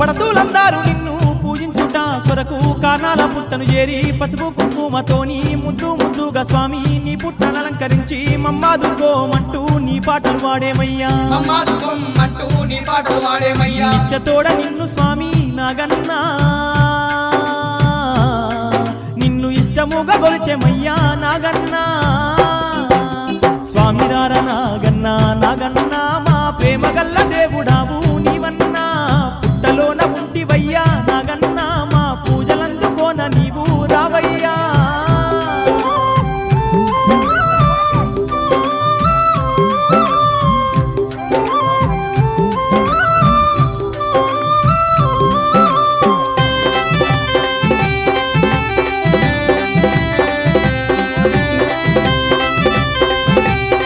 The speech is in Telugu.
పడతులందరూ నిన్ను పూజించుట కొరకు కానాల పుట్టను చేరి పసుపు కుంకుమతోని ముద్దు ముద్దుగా స్వామి నీ పుట్టను అలంకరించి మమ్మాదుకోమంటూ నీ పాటలు వాడేమయ్యా నిష్టతోడ నిన్ను స్వామి నాగన్నా నిన్ను ఇష్టముగా గొలిచేమయ్యా నాగన్నా